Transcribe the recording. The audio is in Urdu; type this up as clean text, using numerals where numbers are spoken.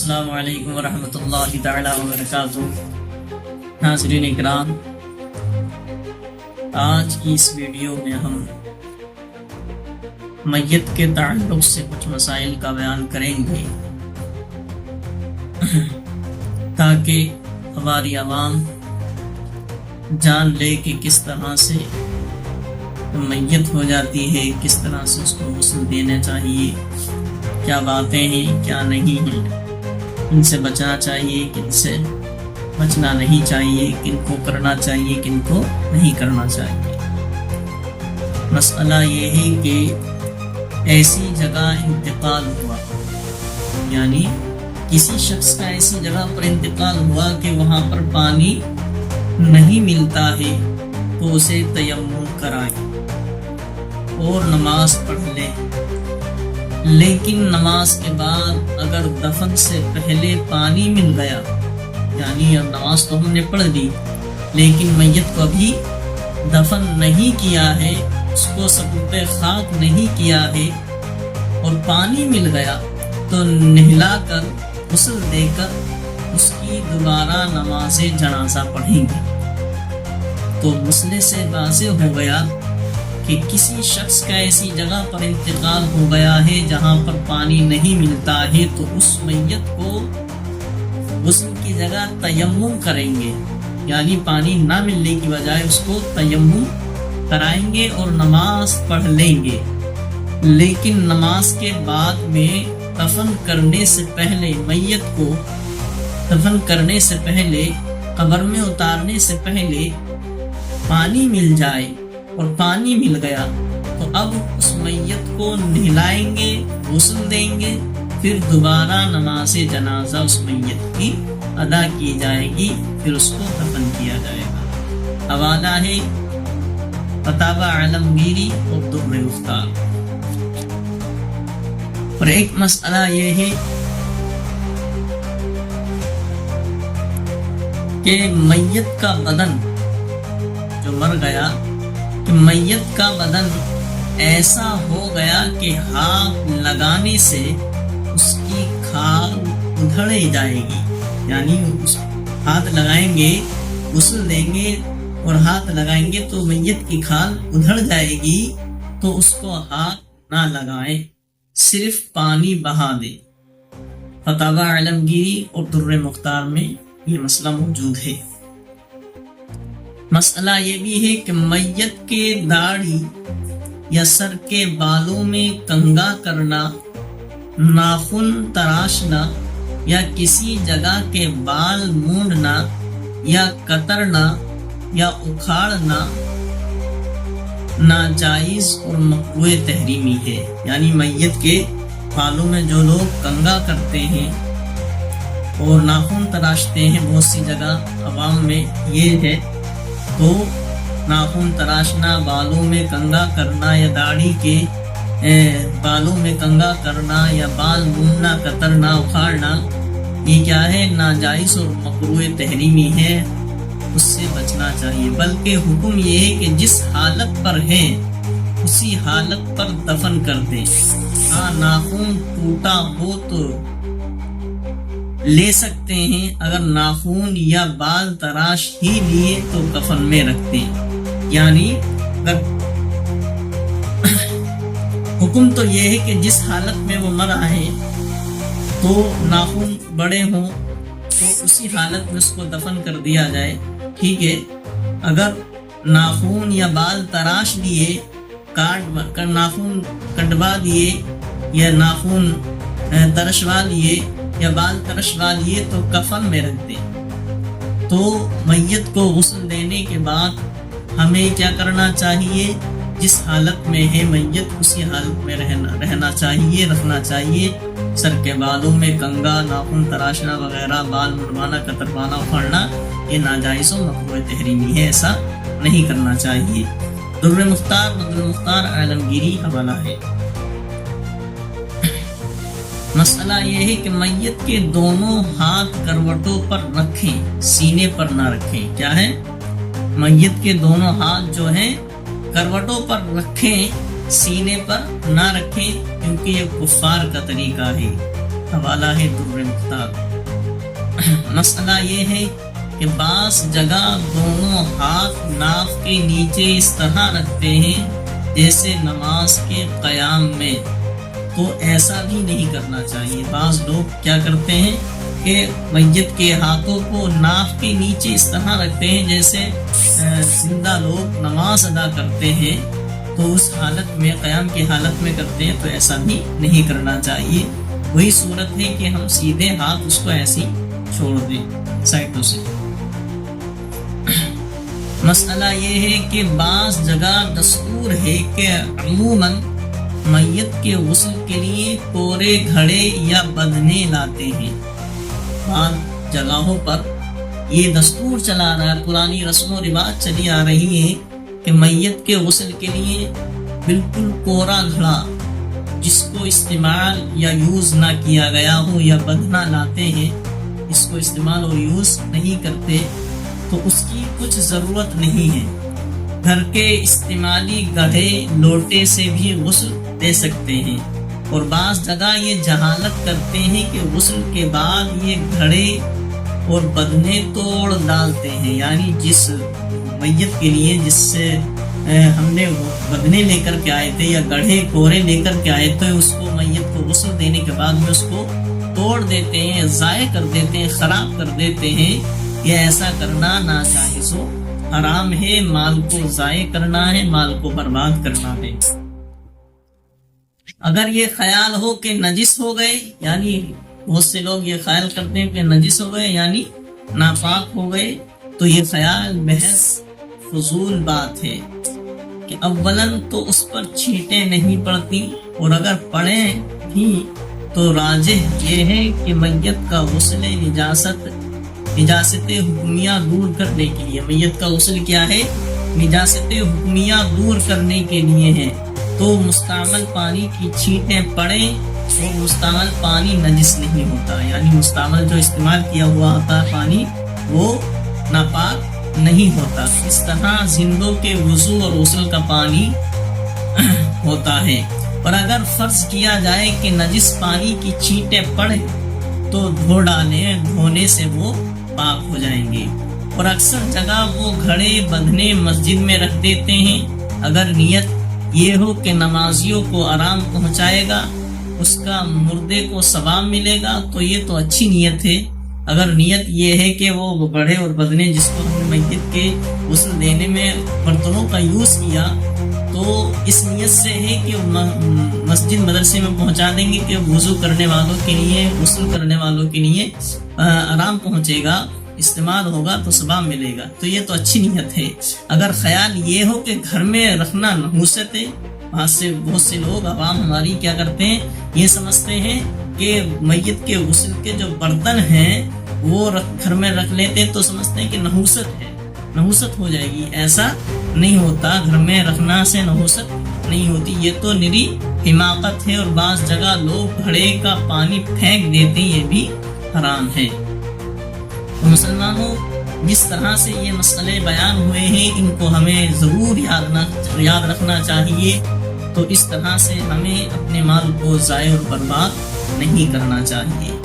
السلام علیکم ورحمۃ اللہ تعالی وبرکاتہ۔ ناظرین اکرام، آج کی اس ویڈیو میں ہم میت کے تعلق سے کچھ مسائل کا بیان کریں گے تاکہ ہماری عوام جان لے کہ کس طرح سے میت ہو جاتی ہے، کس طرح سے اس کو غسل دینا چاہیے، کیا باتیں ہیں کیا نہیں ہیں، ان سے بچنا چاہیے کن سے بچنا نہیں چاہیے، کن کو کرنا چاہیے کن کو نہیں کرنا چاہیے۔ مسئلہ یہ ہے کہ ایسی جگہ انتقال ہوا، یعنی کسی شخص کا ایسی جگہ پر انتقال ہوا کہ وہاں پر پانی نہیں ملتا ہے تو اسے تیمم کرائے اور نماز پڑھ لے، لیکن نماز کے بعد اگر دفن سے پہلے پانی مل گیا، یعنی اب نماز تو ہم نے پڑھ لی لیکن میت کو ابھی دفن نہیں کیا ہے، اس کو سبوت خاک نہیں کیا ہے اور پانی مل گیا تو نہلا کر غسل دے کر اس کی دوبارہ نماز جنازہ پڑھیں گے۔ تو مسئلے سے واضح ہو گیا کہ کسی شخص کا ایسی جگہ پر انتقال ہو گیا ہے جہاں پر پانی نہیں ملتا ہے تو اس میت کو غسل کی جگہ تیمم کریں گے، یعنی پانی نہ ملنے کی بجائے اس کو تیمم کرائیں گے اور نماز پڑھ لیں گے۔ لیکن نماز کے بعد میں دفن کرنے سے پہلے، میت کو دفن کرنے سے پہلے، قبر میں اتارنے سے پہلے پانی مل جائے اور پانی مل گیا تو اب اس میت کو نہلائیں گے، غسل دیں گے، پھر دوبارہ نماز جنازہ اس میت کی ادا کی جائے گی، پھر اس کو دفن کیا جائے گا۔ حوالہ ہے فتاوی عالمگیری اور در مختار۔ اور ایک مسئلہ یہ ہے کہ میت کا بدن جو مر گیا، کہ میت کا بدن ایسا ہو گیا کہ ہاتھ لگانے سے اس کی کھال ادھڑ جائے گی، یعنی ہاتھ لگائیں گے، غسل دیں گے اور ہاتھ لگائیں گے تو میت کی کھال ادھڑ جائے گی، تو اس کو ہاتھ نہ لگائیں، صرف پانی بہا دے۔ فتاوی عالمگیری اور در مختار میں یہ مسئلہ موجود ہے۔ مسئلہ یہ بھی ہے کہ میت کے داڑھی یا سر کے بالوں میں کنگا کرنا، ناخن تراشنا یا کسی جگہ کے بال مونڈنا یا کترنا یا اکھاڑنا ناجائز اور مکروہ تحریمی ہے۔ یعنی میت کے بالوں میں جو لوگ کنگا کرتے ہیں اور ناخن تراشتے ہیں، بہت سی جگہ عوام میں یہ ہے، تو ناخن تراشنا، بالوں میں کنگا کرنا یا داڑھی کے بالوں میں کنگا کرنا یا بال موننا، کترنا، اکھاڑنا، یہ کیا ہے؟ ناجائز اور مکروہ تحریمی ہے، اس سے بچنا چاہیے۔ بلکہ حکم یہ ہے کہ جس حالت پر ہے اسی حالت پر دفن کر دیں۔ ہاں، ناخن ٹوٹا ہو تو لے سکتے ہیں، اگر ناخن یا بال تراش ہی لیے تو کفن میں رکھتے ہیں۔ یعنی اگر حکم تو یہ ہے کہ جس حالت میں وہ مرا ہے تو ناخن بڑے ہوں تو اسی حالت میں اس کو دفن کر دیا جائے، ٹھیک ہے۔ اگر ناخن یا بال تراش لیے، ناخن کٹوا دیے یا ناخن ترشوا لیے یا بال ترشوا لیے تو کفن میں رکھ دیں۔ تو میت کو غسل دینے کے بعد ہمیں کیا کرنا چاہیے؟ جس حالت میں ہے میت اسی حالت میں رہنا چاہیے، رکھنا چاہیے۔ سر کے بالوں میں کنگا، ناخن تراشنا وغیرہ، بال منڈوانا، کتروانا، اکھاڑنا، یہ ناجائز و مکروہ تحریمی ہے، ایسا نہیں کرنا چاہیے۔ در مختار، بدر مختار عالمگیری حوالہ ہے۔ مسئلہ یہ ہے کہ میت کے دونوں ہاتھ کروٹوں پر رکھیں، سینے پر نہ رکھیں۔ کیا ہے؟ میت کے دونوں ہاتھ جو ہیں کروٹوں پر رکھیں، سینے پر نہ رکھیں، کیونکہ یہ کفار کا طریقہ ہے۔ حوالہ ہے در مختار۔ مسئلہ یہ ہے کہ بعض جگہ دونوں ہاتھ ناف کے نیچے اس طرح رکھتے ہیں جیسے نماز کے قیام میں، تو ایسا بھی نہیں کرنا چاہیے۔ بعض لوگ کیا کرتے ہیں کہ میت کے ہاتھوں کو ناف کے نیچے اس طرح رکھتے ہیں جیسے زندہ لوگ نماز ادا کرتے ہیں، تو اس حالت میں قیام کی حالت میں کرتے ہیں، تو ایسا بھی نہیں کرنا چاہیے۔ وہی صورت ہے کہ ہم سیدھے ہاتھ اس کو ایسی چھوڑ دیں سائڈوں سے۔ مسئلہ یہ ہے کہ بعض جگہ دستور ہے کہ عموماً میت کے غسل کے لیے کورے گھڑے یا بدنے لاتے ہیں۔ بعض جگہوں پر یہ دستور چلا رہا ہے، پرانی رسم و رواج چلی آ رہی ہے کہ میت کے غسل کے لیے بالکل کورا گھڑا جس کو استعمال یا یوز نہ کیا گیا ہو یا بدنا لاتے ہیں، اس کو استعمال اور یوز نہیں کرتے، تو اس کی کچھ ضرورت نہیں ہے۔ گھر کے استعمالی گڑھے لوٹے سے بھی غسل دے سکتے ہیں، اور بعض جگہ یہ جہالت کرتے ہیں کہ غسل کے بعد یہ گھڑے اور بدنے توڑ ڈالتے ہیں، یعنی جس میت کے لیے جس سے ہم نے بدنے لے کر کے آئے تھے یا گڑھے کورے لے کر کے آئے تھے، اس کو میت کو غسل دینے کے بعد میں اس کو توڑ دیتے ہیں، ضائع کر دیتے ہیں، خراب کر دیتے ہیں۔ یہ ایسا کرنا ناجائز ہو، حرام ہے، مال کو ضائع کرنا ہے، مال کو برباد کرنا ہے۔ اگر یہ خیال ہو کہ نجس ہو گئے، یعنی بہت سے لوگ یہ خیال کرتے ہیں کہ نجس ہو گئے یعنی ناپاک ہو گئے، تو یہ خیال محض فضول بات ہے کہ اولاً تو اس پر چھینٹیں نہیں پڑتی، اور اگر پڑیں بھی تو راجح یہ ہے کہ میت کا غسل نجاست حکمیہ دور کرنے کے لیے، میت کا غسل کیا ہے؟ نجاست حکمیہ دور کرنے کے لیے ہے، تو مستعمل پانی کی چھینٹیں پڑیں، اور مستعمل پانی نجس نہیں ہوتا، یعنی مستعمل جو استعمال کیا ہوا ہوتا ہے پانی وہ ناپاک نہیں ہوتا۔ اس طرح زندوں کے وضو اور غسل کا پانی ہوتا ہے، اور اگر فرض کیا جائے کہ نجس پانی کی چھینٹیں پڑیں تو دھو ڈالیں، دھونے سے وہ پاک ہو جائیں گے۔ اور اکثر جگہ وہ گھڑے بدنے مسجد میں رکھ دیتے ہیں، اگر نیت یہ ہو کہ نمازیوں کو آرام پہنچائے گا، اس کا مردے کو ثواب ملے گا، تو یہ تو اچھی نیت ہے۔ اگر نیت یہ ہے کہ وہ گڑھے اور بدنے جس کو ہم نے میت کے غسل دینے میں برتنوں کا یوز کیا، تو اس نیت سے ہے کہ مسجد مدرسے میں پہنچا دیں گے کہ وضو کرنے والوں کے لیے، غسل کرنے والوں کے لیے آرام پہنچے گا، استعمال ہوگا تو ثواب ملے گا، تو یہ تو اچھی نیت ہے۔ اگر خیال یہ ہو کہ گھر میں رکھنا نحوست ہے، وہاں سے بہت سے لوگ عوام ہماری کیا کرتے ہیں، یہ سمجھتے ہیں کہ میت کے غسل کے جو برتن ہیں وہ گھر میں رکھ لیتے تو سمجھتے ہیں کہ نحوست ہے، نحوست ہو جائے گی۔ ایسا نہیں ہوتا، گھر میں رکھنا سے نحوست نہیں ہوتی، یہ تو نری حماقت ہے، اور بعض جگہ لوگ گھڑے کا پانی پھینک دیتے ہیں، یہ بھی حرام ہے۔ تو مسلمانوں، جس طرح سے یہ مسئلے بیان ہوئے ہیں ان کو ہمیں ضرور یاد رکھنا چاہیے، تو اس طرح سے ہمیں اپنے مال کو ضائع اور برباد نہیں کرنا چاہیے۔